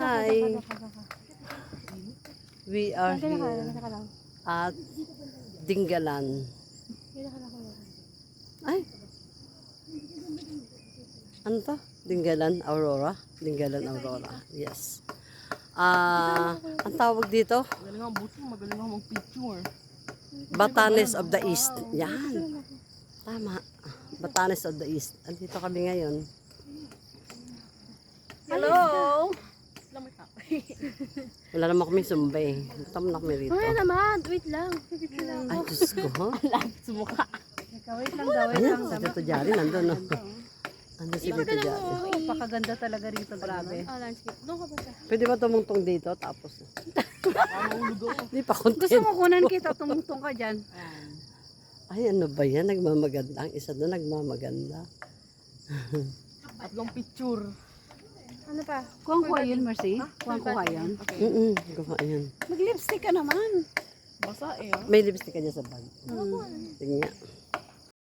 Hi. We are here lang. at Dingalan. Ay. Ano to? Dingalan Aurora? Dingalan Aurora. Yes. Ang tawag dito? Magaling ang buto, magaling ang mag-picture. Batanes of the East. Yan. Tama. Batanes of the East. Andito kami ngayon. Hello! Wala naman kami sumbay. Tama na kami rito. Ay naman, wait lang. Ay, Diyos ko. Sumuka. Wait lang daw, wait Ayan, lang. si Tito Jari nandun. No? Andun si Tito Jari. Pakaganda talaga rito, grabe. Landscape. Doon ka ba siya? Pwede ba tumungtong dito? Tapos. Hindi pa Gusto content. mo kunan kita, tumungtong ka dyan. Ay, ano ba yan? Nagmamaganda. Ang isa doon nagmamaganda. Tatlong picture. Ano pa? Kuha yun, Mercy. Kuha yun. Gawa yan. Mag-lipstick ka naman. Basa eh. May lipstick ka dyan sa bag. Tingnan.